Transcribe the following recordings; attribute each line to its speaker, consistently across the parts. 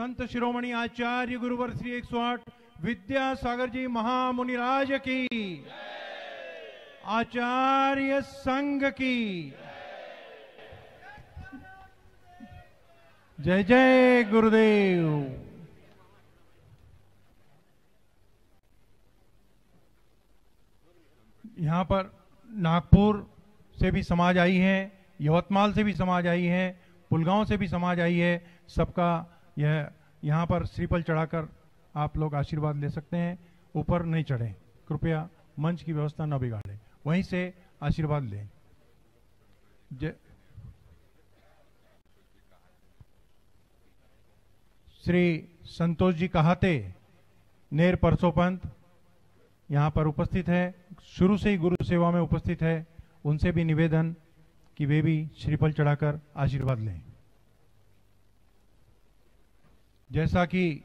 Speaker 1: संत शिरोमणि आचार्य गुरुवर श्री 108 विद्यासागर जी महामुनिराज की, आचार्य संघ की जय जय गुरुदेव। यहाँ पर नागपुर से भी समाज आई है, यवतमाल से भी समाज आई है, पुलगांव से भी समाज आई है। सबका यह यहाँ पर श्रीफल चढ़ाकर आप लोग आशीर्वाद ले सकते हैं। ऊपर नहीं चढ़ें, कृपया मंच की व्यवस्था न बिगाड़ें, वहीं से आशीर्वाद लें। श्री संतोष जी कहाते नेर परसोपंत यहाँ पर उपस्थित है, शुरू से ही गुरु सेवा में उपस्थित है। उनसे भी निवेदन कि वे भी श्रीफल चढ़ाकर आशीर्वाद लें। जैसा कि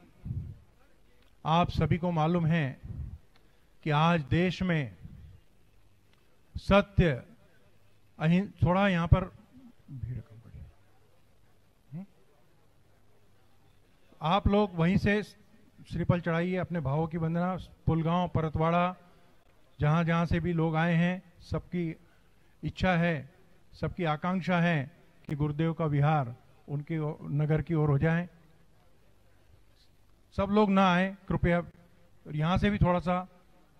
Speaker 1: आप सभी को मालूम है कि आज देश में सत्य थोड़ा यहाँ पर भीड़ कम पड़ी, आप लोग वहीं से श्रीफल चढ़ाइए, अपने भावों की वंदना। पुलगांव, परतवाड़ा, जहां जहां से भी लोग आए हैं, सबकी इच्छा है, सबकी आकांक्षा है कि गुरुदेव का विहार उनके नगर की ओर हो जाए। सब लोग ना आए, कृपया यहां से भी थोड़ा सा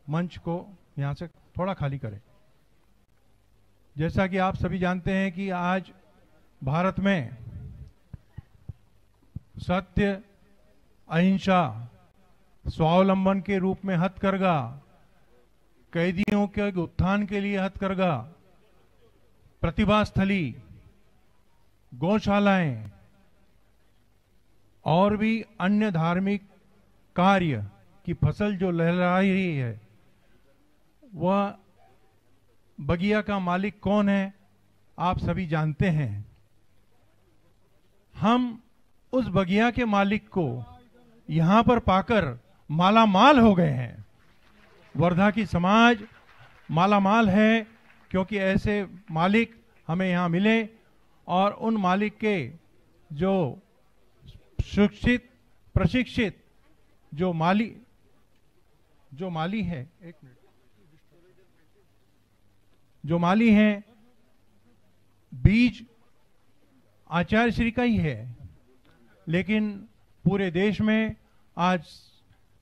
Speaker 1: मंच को यहां से थोड़ा खाली करें। जैसा कि आप सभी जानते हैं कि आज भारत में सत्य, अहिंसा, स्वावलंबन के रूप में हथकरघा, कैदियों के उत्थान के लिए हथकरघा, प्रतिभा स्थली, गौशालाएं और भी अन्य धार्मिक कार्य की फसल जो लहरा रही है, वह बगिया का मालिक कौन है आप सभी जानते हैं। हम उस बगिया के मालिक को यहां पर पाकर मालामाल हो गए हैं। वर्धा की समाज मालामाल है क्योंकि ऐसे मालिक हमें यहां मिले और उन मालिक के जो शिक्षित, प्रशिक्षित जो माली है, एक मिनट, जो माली हैं, बीज आचार्य श्री का ही है, लेकिन पूरे देश में आज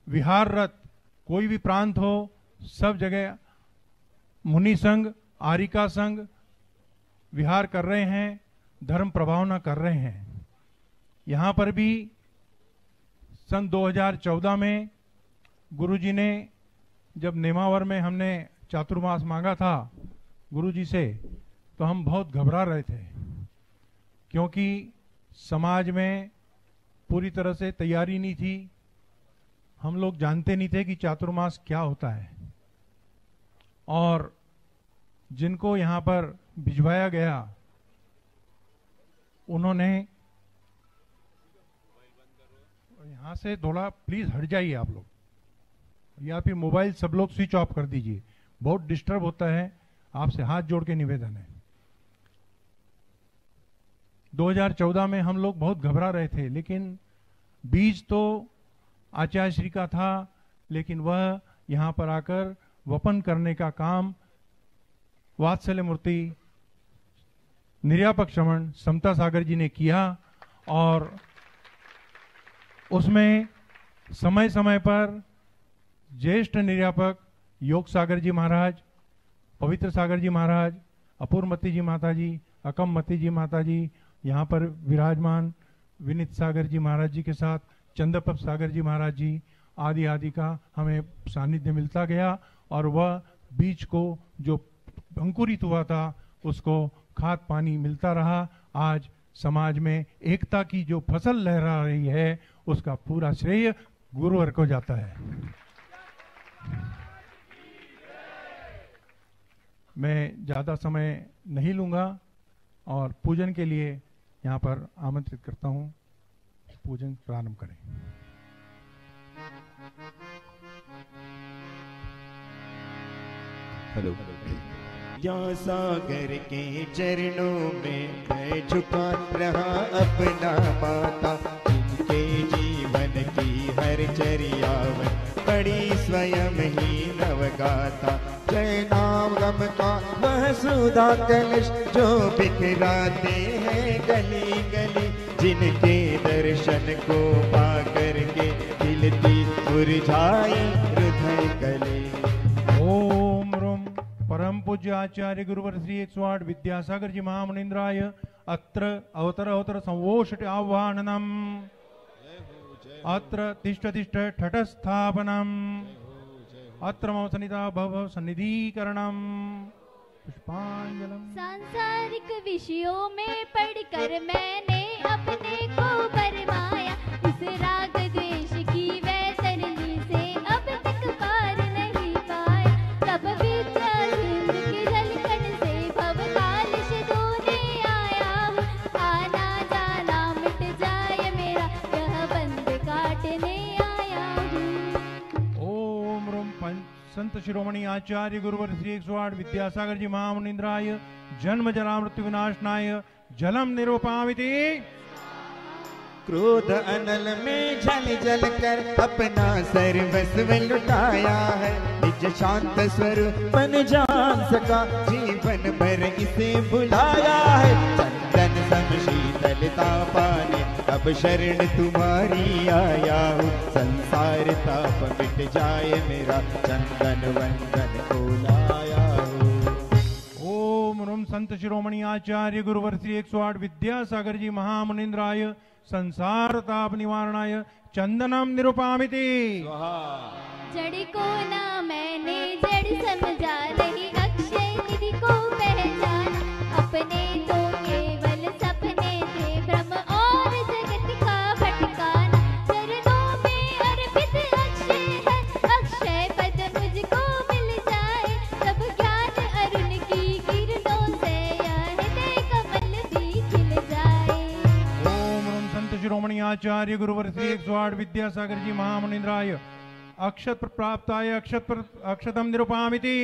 Speaker 1: विहाररत कोई भी प्रांत हो, सब जगह मुनि संघ, आरिका संघ विहार कर रहे हैं, धर्म प्रभावना कर रहे हैं। यहां पर भी सन 2014 में गुरुजी ने जब नेमावर में हमने चातुर्मास मांगा था गुरुजी से, तो हम बहुत घबरा रहे थे क्योंकि समाज में पूरी तरह से तैयारी नहीं थी। हम लोग जानते नहीं थे कि चातुर्मास क्या होता है, और जिनको यहां पर भिजवाया गया उन्होंने, यहां से थोड़ा प्लीज हट जाइए आप लोग, या फिर मोबाइल सब लोग स्विच ऑफ कर दीजिए, बहुत डिस्टर्ब होता है। आपसे हाथ जोड़ के निवेदन है। 2014 में हम लोग बहुत घबरा रहे थे, लेकिन बीज तो आचार्य श्री का था, लेकिन वह यहां पर आकर वपन करने का काम वात्सल्य मूर्ति निर्यापक श्रवण समता सागर जी ने किया, और उसमें समय समय पर ज्येष्ठ निर्यापक योग सागर जी महाराज, पवित्र सागर जी महाराज, अपूर्वमती जी माता जी, अकममती जी माता जी, यहाँ पर विराजमान विनीत सागर जी महाराज जी के साथ चंद्रप्रभ सागर जी महाराज जी आदि आदि का हमें सानिध्य मिलता गया, और वह बीज को जो अंकुरित हुआ था उसको खाद पानी मिलता रहा। आज समाज में एकता की जो फसल लहरा रही है उसका पूरा श्रेय गुरुवर को जाता है। मैं ज्यादा समय नहीं लूंगा और पूजन के लिए यहाँ पर आमंत्रित करता हूँ। पूजन प्रारंभ करें।
Speaker 2: हेलो। या सागर के चरणों में मैं झुका रहा अपना माता, जिनके जी गाता, जय नाम गम का वह सुधा कलश जो बिखराते हैं गली गली, जिनके दर्शन को पा करके खिलती मुरझाई हृदय कली।
Speaker 1: ओम रूम परम पूज्य आचार्य गुरुवर श्री 108 विद्यासागर जी महामुनीन्द्राय अत्र अवतर संवोषट आह्वाननम्, अत्र तिष्ठ तिष्ठ ठठस्थापनम्, अत्र मम सन्निधा भव सन्निधीकरणम्। पुष्पांजलम्।
Speaker 3: सांसारिक विषयों में पढ़कर मैंने अपने को भरमाया, इस राग द्वेष की वैतरणी से अब तक पार नहीं पाया। तब विद्या सिंधु की झलकन से भव कालिश धोने आया हूँ, आना जाना मिट जाए मेरा यह बंद काटने आया हूँ।
Speaker 1: ओम रूम संत शिरोमणि आचार्य गुरुवर श्री 108 विद्यासागर जी महामुनीन्द्राय जन्म जरा मृत्यु विनाशनाय जलम निरूपामिति।
Speaker 2: क्रोध अनल में जल जल कर अपना सर्वस्व लुटाया है, निज शांत स्वरूप बन जान सका जीवन भर इसे बुलाया है। चंदन सम शीतलता पाने अब शरण तुम्हारी आया हूँ, संसार ताप मिट जाए मेरा चंदन वंदन को लाया हूँ।
Speaker 1: ओम रूम संत शिरोमणि आचार्य गुरुवर श्री 108 विद्यासागर जी महामुनीन्द्राय संसार ताप निवारणाय चंदनम निरूपामिति।
Speaker 3: जड़ को ना मैंने जड़ समझा, नहीं अक्षय निधि को पहचाना, अपने तो केवल सपने थे भ्रम और जगत का भटकाना। चरणों में अर्पित अक्षय है, अक्षय पद मुझको मिल जाए, तब ज्ञान अरुण की किरणों से यह हृदय कमल भी खिल जाए।
Speaker 1: ओम रूम संत शिरोमणि आचार्य गुरुवर श्री 108 विद्यासागर जी महामुनीन्द्राय अक्षत प्राप्ताय अक्षतम निरूपामिति।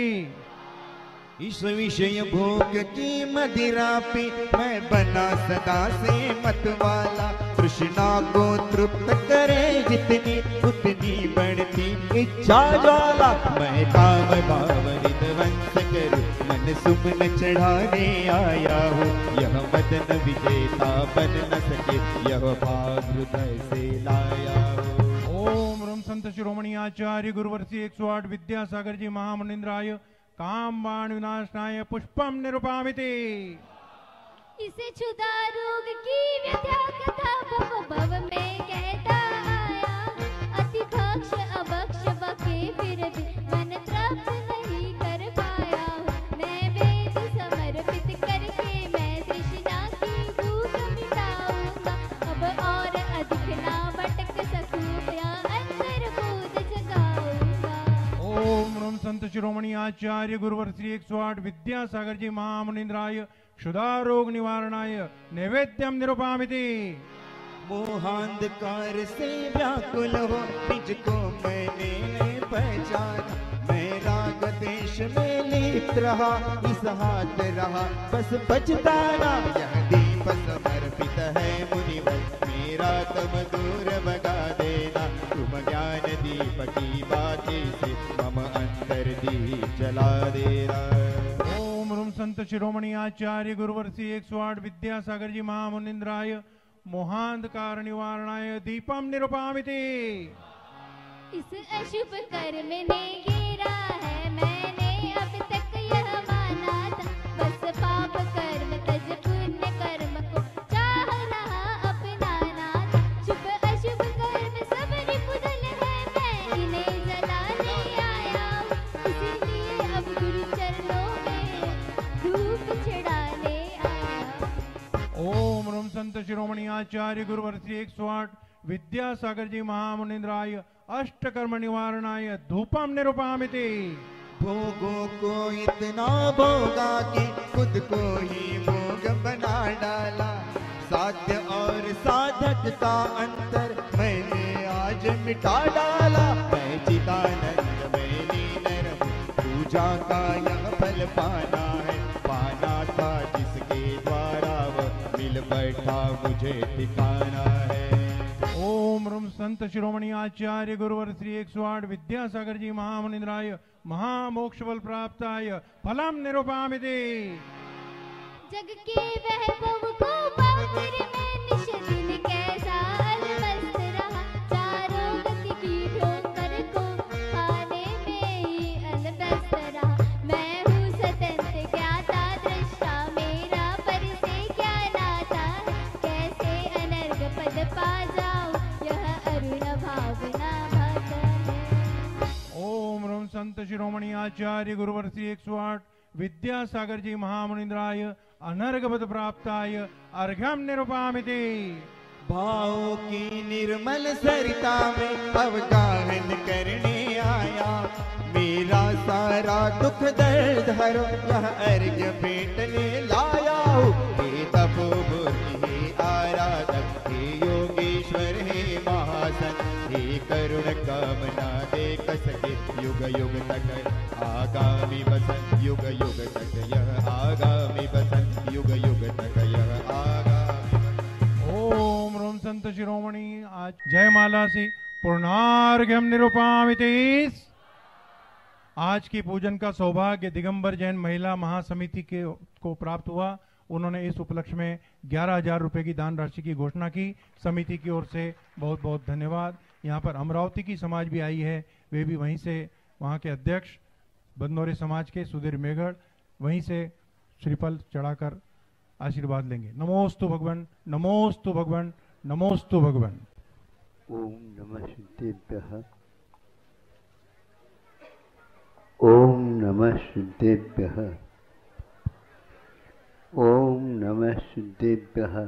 Speaker 2: इस विषय भोग की मदिरा पे मैं बना सदा से मतवाला, तृष्णा को तृप्त करे जितनी उतनी बढ़ती इच्छा ज्वाला। मैं काम भावनित वंश करूं मन सुमन चढ़ाने आया हूँ, यह मदन विजेता बन न सके यह भाव हृदय से लाया हूँ।
Speaker 1: ओम रूम संत शिरोमणि आचार्य गुरुवर श्री 108 विद्यासागर जी महामुनीन्द्राय काम बाण विनाशनाय पुष्पम निरूपामिति।
Speaker 3: इसे क्षुधा रोग की व्यथा कथा भव भव में कहता आया, अति भक्ष अभक्ष बके फिर भी मन तृप्त नहीं कर पाया हूँ। नैवेद्य समर्पित करके मैं तृष्णा की भूख मिटाऊंगा, अब और अधिक ना भटक सकूं या अंतर बोध जगाऊंगा।
Speaker 1: ओम रूम संत शिरोमणि आचार्य गुरुवर श्री 108 विद्यासागर जी महामुनीन्द्राय क्षुधा रोग निवारणाय नैवेद्यम निरूपामिति।
Speaker 2: मोहांधकार से व्याकुल हो मुझको मैंने पहचाना, मैं राग देश में लिप्त रहा इस हाथ रहा बस पछताना। यह दीप समर्पित है मुनिवर मेरा तम दूर भगा देना, तुम ज्ञान दीप की बातें से मम अंतर दीप जला देना।
Speaker 1: ओम रूम संत शिरोमणि आचार्य गुरुवर श्री 108 विद्यासागर जी महामुनीन्द्राय मोहांधकार निवारणाय दीपम निरूपामिति।
Speaker 3: इस अशुभ कर्म ने घेरा है मैंने अब तक यह माना था, बस पाप कर्म तज पुण्य कर्म को चाह रहा अपनाना था। शुभ अशुभ कर्म सब रिपुदल है मैं इन्हें जलाने आया हूँ, इसीलिए अब गुरु चरणों में धूप चढ़ाने आया।
Speaker 1: ओम रूम संत शिरोमणि आचार्य गुरुवर श्री 108 विद्यासागर जी महामुनीन्द्राय अष्टकर्म निवारणाय धूपम निरूपामिति।
Speaker 2: भोगों को इतना भोगा कि खुद को ही भोग बना डाला, साध्य और साधक का अंतर मैंने आज मिटा डाला। मैं चिदानंद में लीन रहूं, पूजा का यह फल पाना है, पाना था जिसके द्वारा वह मिल बैठा मुझे ठिकाना है।
Speaker 1: ओम रूम संत शिरोमणि आचार्य गुरुवर श्री 108 विद्यासागर जी महामुनिंद्राय महामोक्ष बल प्राप्ताय फलम निरूपामिति।
Speaker 3: जग के वैभव को पाकर मैं निश दिन कैसा अलमस्त रहा, चारों गति की ठोकर को खाने में ही अलमस्त रहा। मैं हूँ स्वतंत्र ज्ञाता दृष्टा, मेरा पर से क्या नाता है, कैसे अनर्घ पद पा जाऊं, यह अरुण भावना भाता है।
Speaker 1: ओम ह्रम संत शिरोमणि आचार्य गुरुवर श्री 108 विद्यासागर जी महामुनिंद्राय अनर्घ पद प्राप्ताय अर्घ्यम निरूपामिति।
Speaker 2: भाव की निर्मल सरिता में अवगाहन करने आया, मेरा सारा दुख दर्द हरो यह अर्घ्य भेंटने लाया। हे तपोमूर्ति हे आराधक हे योगेश्वर हे महासन, हे करुण कामना देख सके युग युग तक आगामी बसन, युग युग तक यह आगामी बसन, युग युग तक यह आगामी।
Speaker 1: ओम ह्रम संत शिरोमणि आज जयमाला से पूर्णार्घ्यम निरूपामिति। आज की पूजन का सौभाग्य दिगंबर जैन महिला महासमिति को प्राप्त हुआ। उन्होंने इस उपलक्ष्य में 11,000 रुपए की दान राशि की घोषणा की। समिति की ओर से बहुत बहुत धन्यवाद। यहाँ पर अमरावती की समाज भी आई है, वे भी वहीं से, वहाँ के अध्यक्ष बंदोरे समाज के सुधीर मेघड़ वहीं से श्रीफल चढ़ाकर आशीर्वाद लेंगे। नमोस्तु भगवान, नमोस्तु भगवान, नमोस्तु भगवान।
Speaker 4: ओम नमः सिद्धेभ्यः, ओम नमः सिद्धेभ्यः, ओम नमः सिद्धेभ्यः।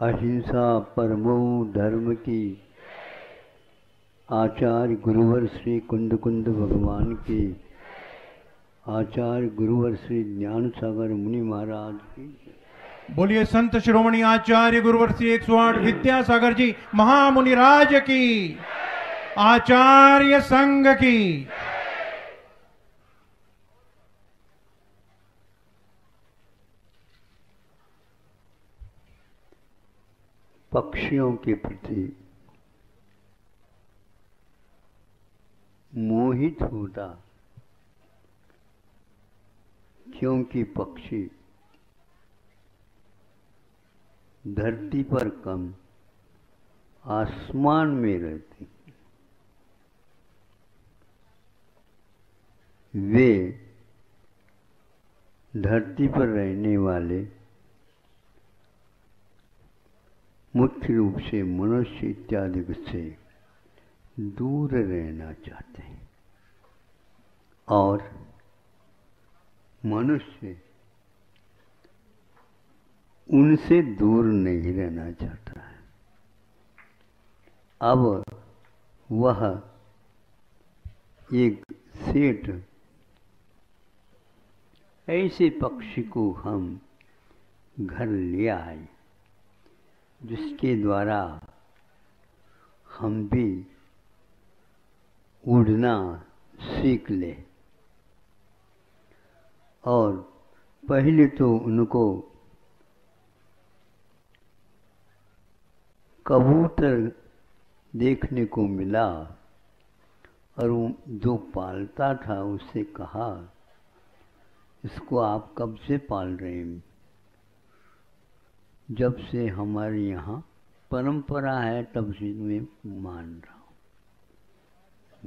Speaker 4: अहिंसा परमो धर्म की आचार्य गुरुवर श्री कुंद कुंद भगवान की, आचार्य गुरुवर श्री ज्ञान सागर मुनि महाराज की।
Speaker 1: बोलिए संत शिरोमणि आचार्य गुरुवर श्री 108 विद्यासागर जी महामुनि राज की, आचार्य संघ की।
Speaker 4: पक्षियों के प्रति मोहित होता, क्योंकि पक्षी धरती पर कम आसमान में रहते, वे धरती पर रहने वाले मुख्य रूप से मनुष्य इत्यादि से दूर रहना चाहते हैं और मनुष्य उनसे दूर नहीं रहना चाहता है। अब वह एक सेठ ऐसे पक्षी को हम घर ले आए, जिसके द्वारा हम भी उड़ना सीख ले। और पहले तो उनको कबूतर देखने को मिला और वो जो पालता था उससे कहा, इसको आप कब से पाल रहे हैं? जब से हमारे यहाँ परंपरा है तब से मैं मान रहा हूँ।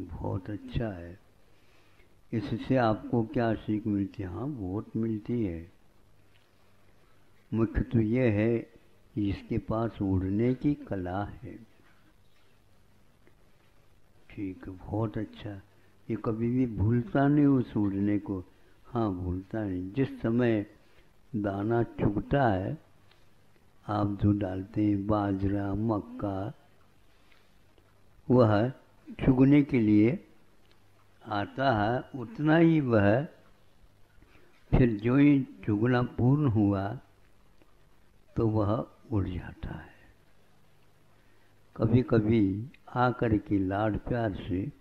Speaker 4: बहुत अच्छा है। इससे आपको क्या सीख मिलती है? हाँ, बहुत मिलती है। मुख्य तो ये है कि इसके पास उड़ने की कला है। ठीक है, बहुत अच्छा। ये कभी भी भूलता नहीं उस उड़ने को। हाँ, भूलता नहीं। जिस समय दाना चुगता है, आप जो डालते हैं बाजरा मक्का, वह चुगने के लिए आता है, उतना ही वह फिर जो ही चुगना पूर्ण हुआ तो वह उड़ जाता है। कभी कभी आकर के लाड प्यार से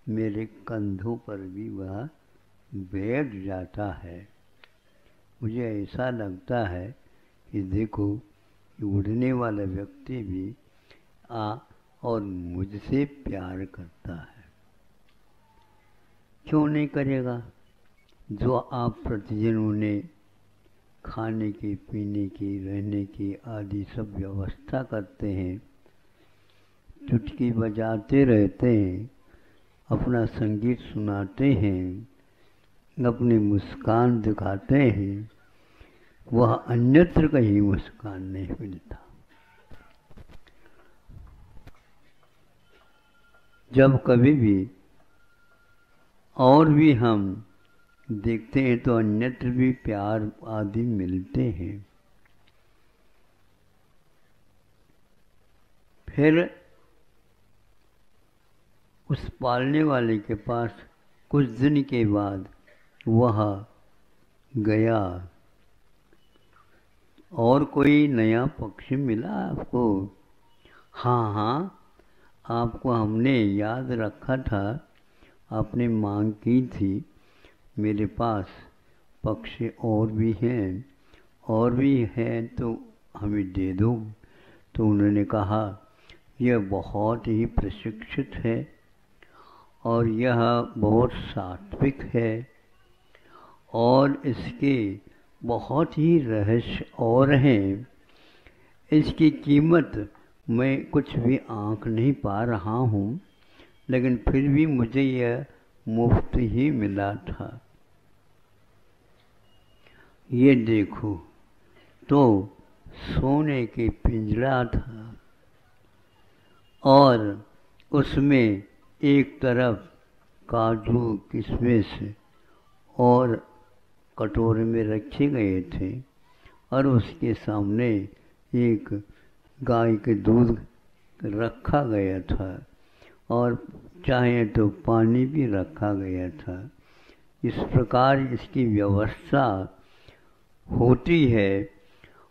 Speaker 4: मेरे कंधों पर भी वह बैठ जाता है। मुझे ऐसा लगता है कि देखो कि उड़ने वाला व्यक्ति भी और मुझसे प्यार करता है। क्यों नहीं करेगा? जो आप प्रतिदिन उन्हें खाने की, पीने की, रहने की आदि सब व्यवस्था करते हैं, चुटकी बजाते रहते हैं, अपना संगीत सुनाते हैं, अपनी मुस्कान दिखाते हैं, वह अन्यत्र कहीं मुस्कान नहीं मिलता। जब कभी भी और भी हम देखते हैं तो अन्यत्र भी प्यार आदि मिलते हैं। फिर उस पालने वाले के पास कुछ दिन के बाद वह गया और कोई नया पक्षी मिला आपको? हाँ हाँ, आपको हमने याद रखा था, आपने मांग की थी, मेरे पास पक्षी और भी हैं तो हमें दे दो। तो उन्होंने कहा यह बहुत ही प्रशिक्षित है और यह बहुत सात्विक है और इसके बहुत ही रहस्य और हैं। इसकी कीमत मैं कुछ भी आंक नहीं पा रहा हूँ, लेकिन फिर भी मुझे यह मुफ्त ही मिला था। ये देखो, तो सोने की पिंजरा था और उसमें एक तरफ काजू किशमिश और कटोरे में रखे गए थे और उसके सामने एक गाय के दूध रखा गया था और चाहे तो पानी भी रखा गया था। इस प्रकार इसकी व्यवस्था होती है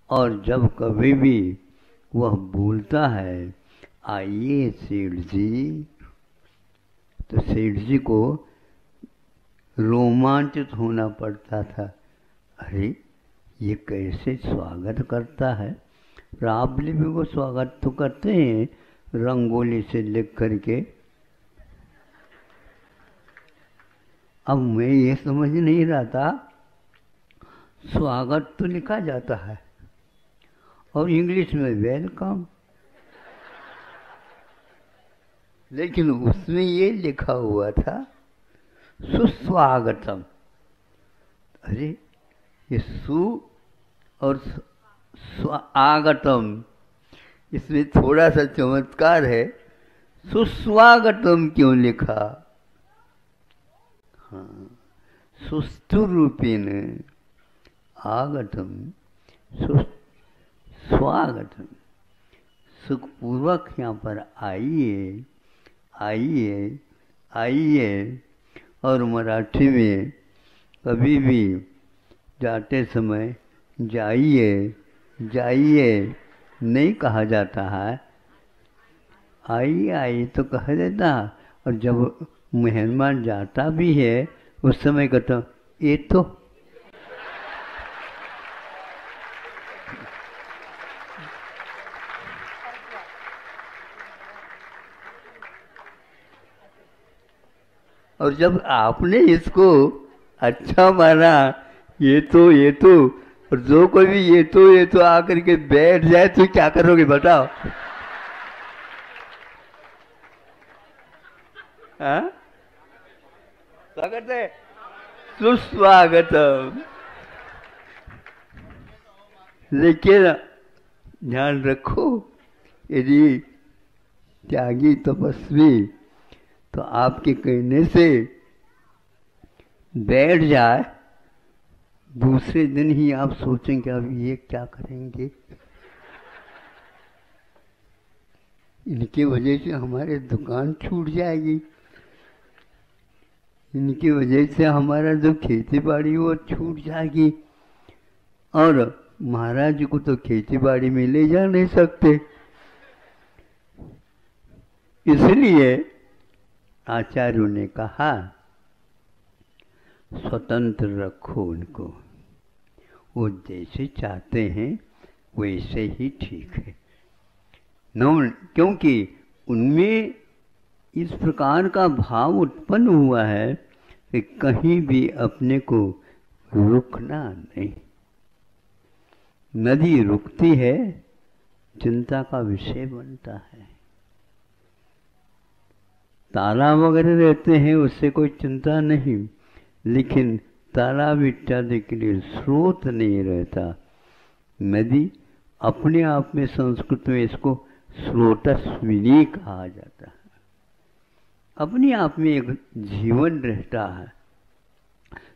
Speaker 4: और जब कभी भी वह बोलता है आइए सेठ जी, तो सेठ जी को रोमांचित होना पड़ता था। अरे ये कैसे स्वागत करता है। राबली भी वो स्वागत तो करते हैं रंगोली से लिख करके। अब मैं ये समझ नहीं रहा था, स्वागत तो लिखा जाता है और इंग्लिश में वेलकम, लेकिन उसमें ये लिखा हुआ था सुस्वागतम। अरे ये सु और स्वागतम, इसमें थोड़ा सा चमत्कार है। सुस्वागतम क्यों लिखा? हाँ, सुस्तु रूपेण आगतम स्वागतम, सुखपूर्वक यहाँ पर आइए आइए आइए। और मराठी में कभी भी जाते समय जाइए जाइए नहीं कहा जाता है, आइए आइए तो कह देता। और जब मेहमान जाता भी है उस समय कहता ये तो। और जब आपने इसको अच्छा माना ये तो और जो कोई भी ये तो आकर के बैठ जाए तो क्या करोगे बताओ? हाँ, स्वागत है, सुस्वागतम। लेकिन ध्यान रखो, यदि त्यागी तपस्वी तो आपके कहने से बैठ जाए, दूसरे दिन ही आप सोचेंगे अब ये क्या करेंगे, इनकी वजह से हमारी दुकान छूट जाएगी, इनकी वजह से हमारा जो खेती बाड़ी वो छूट जाएगी। और महाराज जी को तो खेती बाड़ी में ले जा नहीं सकते, इसलिए आचार्यों ने कहा स्वतंत्र रखो उनको, वो जैसे चाहते हैं वैसे ही ठीक है। क्योंकि उनमें इस प्रकार का भाव उत्पन्न हुआ है कि कहीं भी अपने को रुकना नहीं। नदी रुकती है, चिंता का विषय बनता है। तालाब वगैरह रहते हैं, उससे कोई चिंता नहीं, लेकिन तालाब इत्यादि के लिए स्रोत नहीं रहता। नदी अपने आप में संस्कृत में इसको स्रोतस्विनी कहा जाता है। अपने आप में एक जीवन रहता है।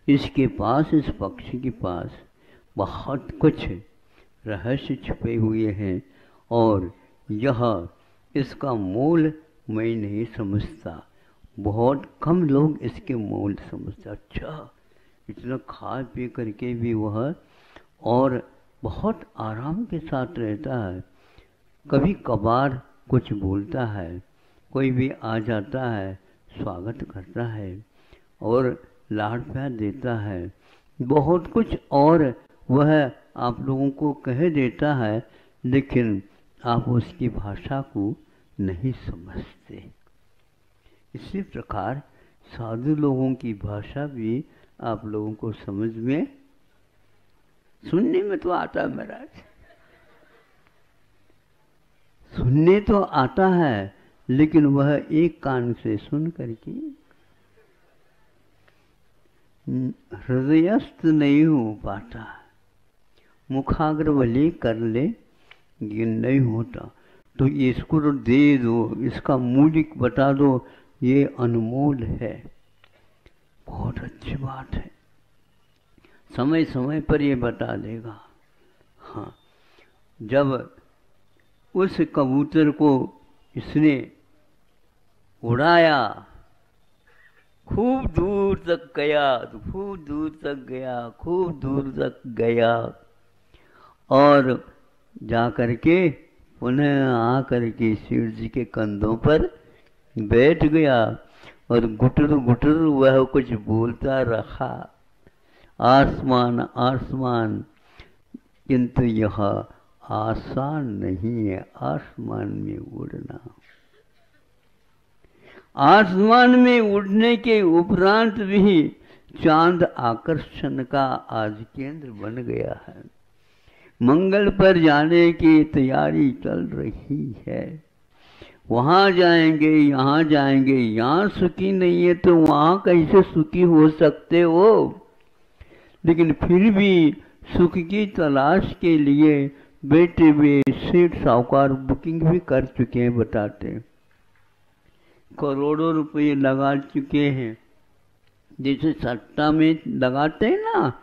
Speaker 4: इसके पास, इस पक्षी के पास बहुत कुछ रहस्य छुपे हुए हैं और यह इसका मोल मैं नहीं समझता। बहुत कम लोग इसके मोल समझते। अच्छा, इतना खा पी करके भी वह और बहुत आराम के साथ रहता है। कभी कभार कुछ बोलता है, कोई भी आ जाता है, स्वागत करता है और लाड़ प्यार देता है, बहुत कुछ और वह आप लोगों को कह देता है, लेकिन आप उसकी भाषा को नहीं समझते। इसी प्रकार साधु लोगों की भाषा भी आप लोगों को समझ में, सुनने में तो आता है महाराज, सुनने तो आता है, लेकिन वह एक कान से सुन करके हृदयस्थ नहीं हो पाता। मुखाग्रवली कर ले, ये नहीं होता। तो इसको तो दे दो, इसका मूल्य बता दो, ये अनमोल है। बहुत अच्छी बात है, समय समय पर ये बता देगा। हाँ, जब उस कबूतर को इसने उड़ाया, खूब दूर तक गया, खूब दूर तक गया, खूब दूर तक गया और जा करके पुनः आ करके शिव जी के कंधों पर बैठ गया और गुटर गुटर वह कुछ बोलता रहा, आसमान आसमान, किंतु यह आसान नहीं है आसमान में उड़ना। आसमान में उड़ने के उपरांत भी चांद आकर्षण का आज केंद्र बन गया है। मंगल पर जाने की तैयारी चल रही है। वहां जाएंगे, यहाँ जाएंगे, यहाँ सुखी नहीं है तो वहां कैसे सुखी हो सकते हो। लेकिन फिर भी सुख की तलाश के लिए बैठे हुए सेठ साहूकार बुकिंग भी कर चुके हैं, बताते हैं। करोड़ों रुपए लगा चुके हैं। जैसे सट्टा में लगाते हैं ना,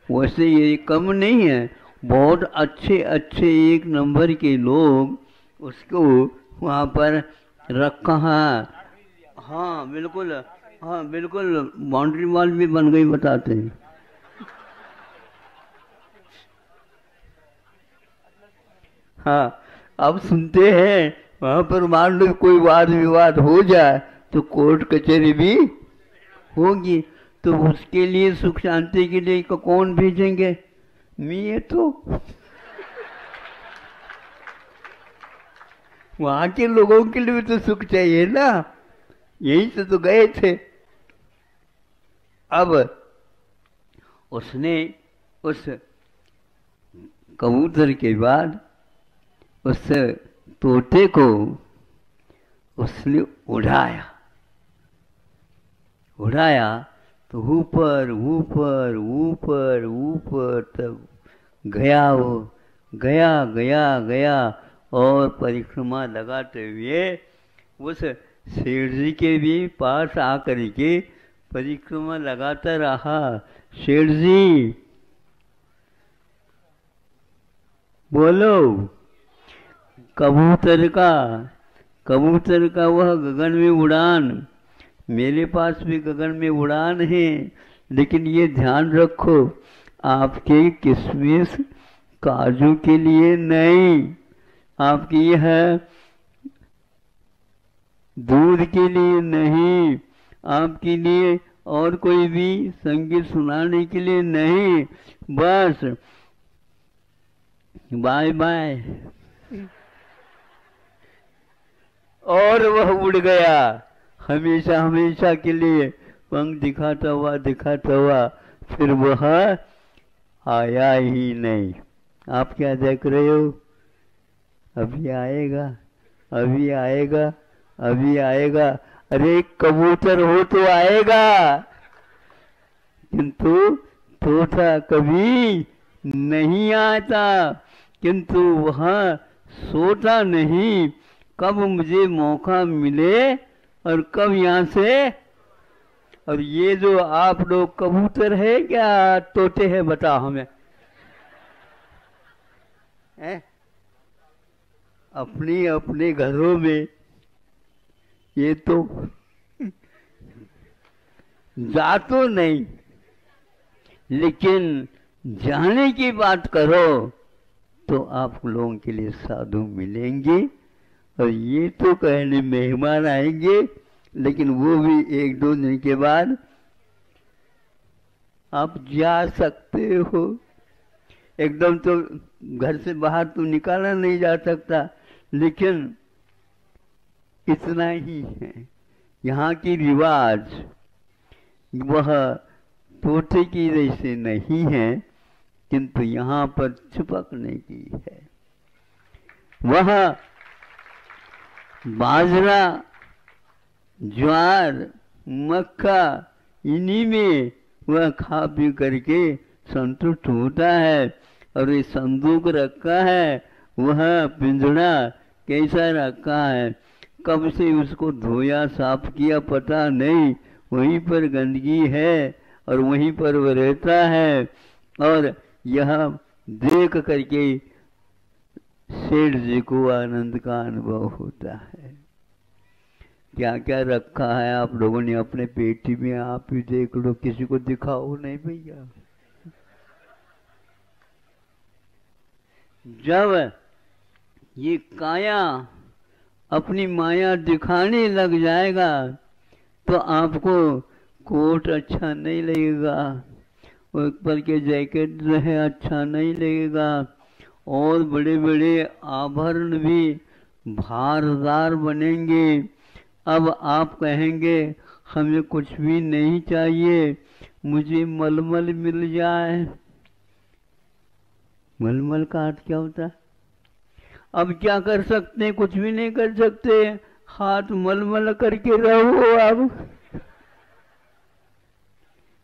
Speaker 4: वैसे ये कम नहीं है। बहुत अच्छे अच्छे एक नंबर के लोग उसको वहाँ पर रखा है। हाँ बिल्कुल, हाँ बिल्कुल, बाउंड्री वॉल भी बन गई, बताते हैं। हाँ, अब सुनते हैं वहाँ पर मान लो कोई वाद विवाद हो जाए तो कोर्ट कचहरी भी होगी, तो उसके लिए सुख शांति के लिए कौन भेजेंगे? मैं तो वहां के लोगों के लिए तो सुख चाहिए ना, यही से तो गए थे। अब उसने उस कबूतर के बाद उस तोते को उसने उड़ाया, उड़ाया तो ऊपर ऊपर ऊपर ऊपर तक गया। वो गया गया गया और परिक्रमा लगाते हुए उस सेठ जी के भी पास आकर के परिक्रमा लगाता रहा। सेठ जी बोलो, कबूतर का वह गगन में उड़ान, मेरे पास भी गगन में उड़ान है, लेकिन ये ध्यान रखो आपके किशमिश काजू के लिए नहीं, आपकी यह दूध के लिए नहीं, आपके लिए और कोई भी संगीत सुनाने के लिए नहीं, बस बाय बाय, और वह उड़ गया हमेशा हमेशा के लिए, पंख दिखाता हुआ, फिर वह आया ही नहीं। आप क्या देख रहे हो? अभी आएगा, अभी आएगा, अभी आएगा। अरे कबूतर हो तो आएगा, किंतु तोता कभी नहीं आता, किंतु वह सोता नहीं। कब मुझे मौका मिले और कब यहाँ से। और ये जो आप लोग कबूतर है क्या तोते हैं, बताओ हमें। अपने अपने घरों में ये तो जा तो नहीं, लेकिन जाने की बात करो तो आप लोगों के लिए साधु मिलेंगे। और ये तो कहने मेहमान आएंगे, लेकिन वो भी 1-2 दिन के बाद आप जा सकते हो। एकदम तो घर से बाहर तो निकाला नहीं जा सकता, लेकिन इतना ही है यहाँ की रिवाज। वह तोते की जैसे नहीं है, किंतु यहाँ पर चिपकने की है। वह बाजरा, ज्वार, मक्का, इन्हीं में वह खा पी करके संतुष्ट होता है। और ये संदूक रखा है, वह पिंजड़ा कैसा रखा है, कब से उसको धोया साफ किया पता नहीं, वहीं पर गंदगी है और वहीं पर वह रहता है। और यह देख करके सेठ जी को आनंद का अनुभव होता है। क्या क्या रखा है आप लोगों ने अपने पेटी में, आप ही देख लो, किसी को दिखाओ नहीं भैया। जब ये काया अपनी माया दिखाने लग जाएगा तो आपको कोट अच्छा नहीं लगेगा, ऊपर के जैकेट जो है अच्छा नहीं लगेगा, और बड़े बड़े आभरण भी भारदार बनेंगे। अब आप कहेंगे हमें कुछ भी नहीं चाहिए, मुझे मलमल मिल जाए। मलमल का अर्थ क्या होता है? अब क्या कर सकते हैं? कुछ भी नहीं कर सकते, हाथ मलमल करके रहो। अब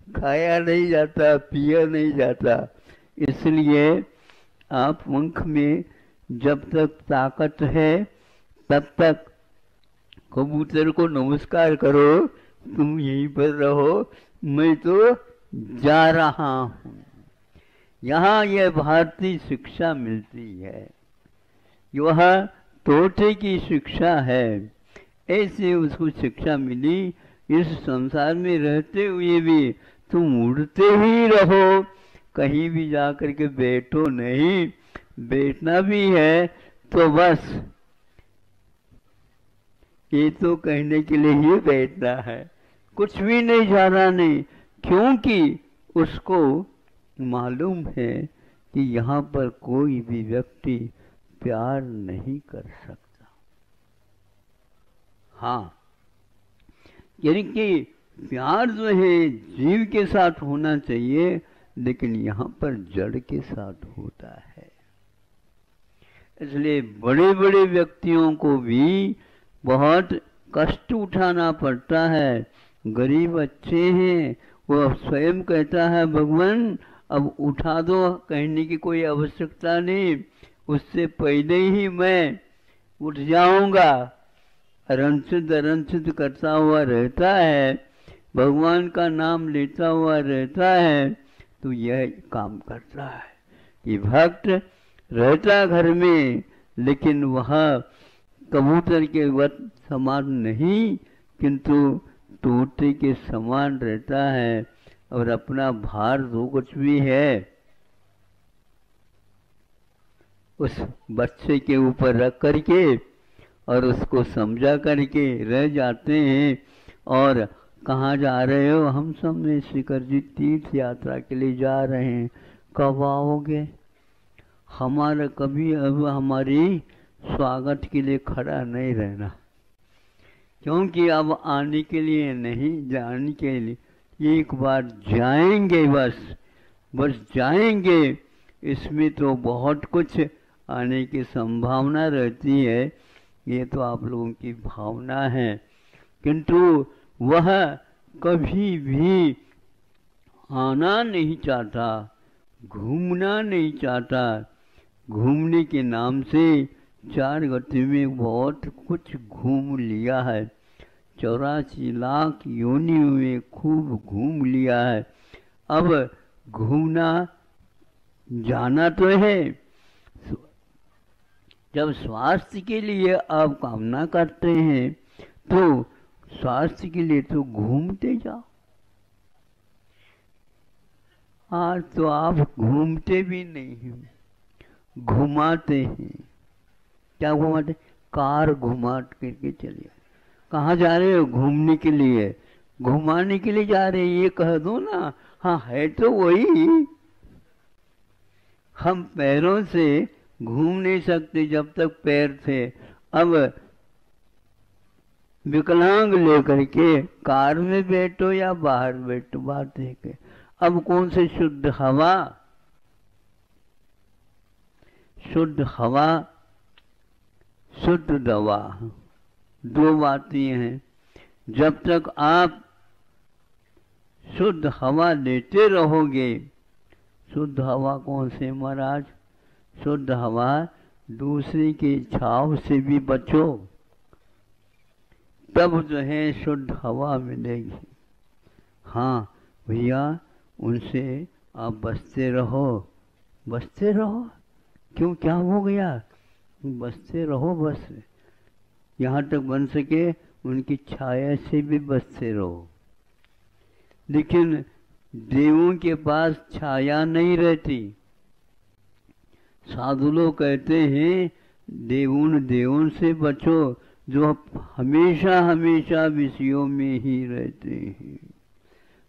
Speaker 4: खाया नहीं जाता, पिया नहीं जाता, इसलिए आप पंख में जब तक ताकत है तब तक कबूतर को नमस्कार करो, तुम यहीं पर रहो, मैं तो जा रहा हूँ। यहाँ यह भारतीय शिक्षा मिलती है, वह तोते की शिक्षा है। ऐसे उसको शिक्षा मिली, इस संसार में रहते हुए भी तुम उड़ते ही रहो, कहीं भी जाकर के बैठो नहीं। बैठना भी है तो बस ये तो कहने के लिए ही बैठना है, कुछ भी नहीं जाना नहीं, क्योंकि उसको मालूम है कि यहाँ पर कोई भी व्यक्ति प्यार नहीं कर सकता। हाँ, यानी कि प्यार जो है जीव के साथ होना चाहिए, लेकिन यहाँ पर जड़ के साथ होता है। इसलिए बड़े बड़े व्यक्तियों को भी बहुत कष्ट उठाना पड़ता है। गरीब अच्छे हैं, वो स्वयं कहता है भगवान अब उठा दो, कहने की कोई आवश्यकता नहीं, उससे पहले ही मैं उठ जाऊंगा। रंचित करता हुआ रहता है, भगवान का नाम लेता हुआ रहता है, तो यह काम करता है कि भक्त रहता घर में, लेकिन वह कबूतर के वत समान नहीं, किंतु तोते के समान रहता है। और अपना भार जो कुछ भी है उस बच्चे के ऊपर रख करके और उसको समझा करके रह जाते हैं। और कहाँ जा रहे हो? हम सब शिखर जी तीर्थ यात्रा के लिए जा रहे हैं। कब आओगे? हमारा कभी अब हमारी स्वागत के लिए खड़ा नहीं रहना, क्योंकि अब आने के लिए नहीं, जाने के लिए एक बार जाएंगे, बस जाएंगे। इसमें तो बहुत कुछ आने की संभावना रहती है, ये तो आप लोगों की भावना है, किंतु वह कभी भी आना नहीं चाहता, घूमना नहीं चाहता। घूमने के नाम से 4 गति में बहुत कुछ घूम लिया है, 84 लाख योनियों में खूब घूम लिया है। अब घूमना जाना तो है, जब स्वास्थ्य के लिए आप कामना करते हैं तो स्वास्थ्य के लिए तो घूमते जाओ। आज तो आप घूमते भी नहीं हैं, घुमाते हैं। क्या घुमाते? कार घुमा करके चलिए। कहाँ जा रहे हो? घूमने के लिए, घुमाने के लिए जा रहे हैं, ये कह दो ना। हाँ, है तो वही। हम पैरों से घूम नहीं सकते जब तक पैर थे, अब विकलांग लेकर के कार में बैठो या बाहर बैठो, बात है कि अब कौन से शुद्ध हवा, शुद्ध हवा, शुद्ध दवा, दो बातें हैं। जब तक आप शुद्ध हवा लेते रहोगे, शुद्ध हवा कौन से महाराज? शुद्ध हवा, दूसरे के छाव से भी बचो, तब जो है शुद्ध हवा मिलेगी। हाँ भैया, उनसे आप बचते रहो, बचते रहो। क्यों, क्या हो गया? बचते रहो, बस यहाँ तक बन सके उनकी छाया से भी बचते रहो। लेकिन देवों के पास छाया नहीं रहती। साधु लोग कहते हैं देवों से बचो, जो हमेशा हमेशा विषयों में ही रहते हैं।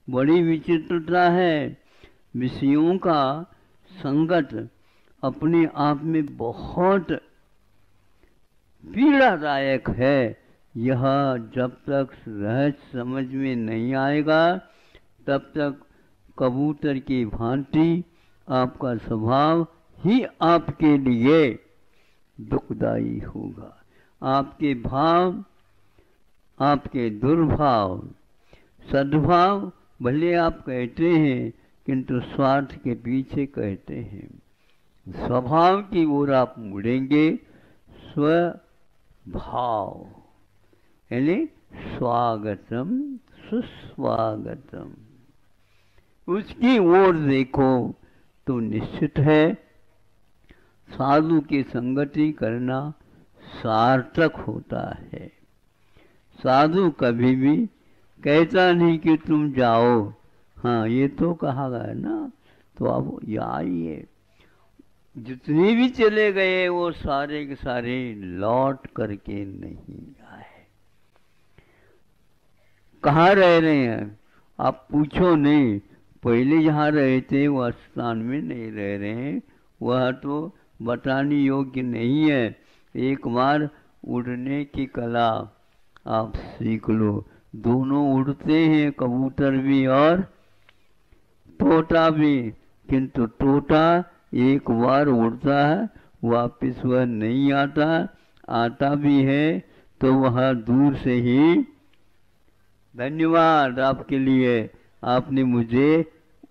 Speaker 4: बड़ी विचित्रता है, विषयों का संगत अपने आप में बहुत पीड़ादायक है। यह जब तक रहस्य समझ में नहीं आएगा, तब तक कबूतर की भांति आपका स्वभाव ही आपके लिए दुखदायी होगा। आपके भाव, आपके दुर्भाव, सद्भाव भले आप कहते हैं, किंतु स्वार्थ के पीछे कहते हैं। स्वभाव की ओर आप मुड़ेंगे, स्वभाव यानी स्वागतम सुस्वागतम, उसकी ओर देखो तो निश्चित है साधु की संगति करना सार्थक होता है। साधु कभी भी कहता नहीं कि तुम जाओ, हाँ ये तो कहा गया ना, तो अब आइए। जितने भी चले गए वो सारे के सारे लौट करके नहीं आए। कहाँ रह रहे हैं आप पूछो नहीं, पहले जहाँ रहे थे वह स्थान में नहीं रह रहे हैं, वह तो बताने योग्य नहीं है। एक बार उड़ने की कला आप सीख लो। दोनों उड़ते हैं, कबूतर भी और तोता भी, किंतु तोता एक बार उड़ता है, वापस वह नहीं आता, आता भी है तो वह दूर से ही, धन्यवाद आपके लिए, आपने मुझे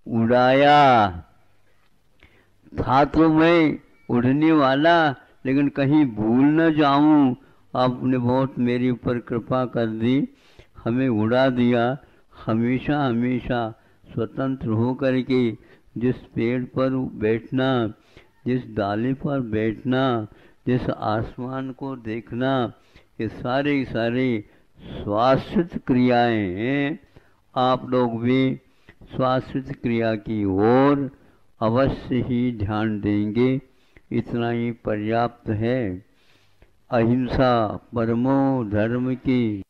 Speaker 4: उड़ाया। था तो मैं उड़ने वाला, लेकिन कहीं भूल न जाऊं, आपने बहुत मेरे ऊपर कृपा कर दी, हमें उड़ा दिया। हमेशा हमेशा स्वतंत्र हो करके जिस पेड़ पर बैठना, जिस डाले पर बैठना, जिस आसमान को देखना, ये सारे सारे स्वाश्रित क्रियाएं हैं। आप लोग भी स्वाश्रित क्रिया की ओर अवश्य ही ध्यान देंगे, इतना ही पर्याप्त है। अहिंसा परमो धर्म की।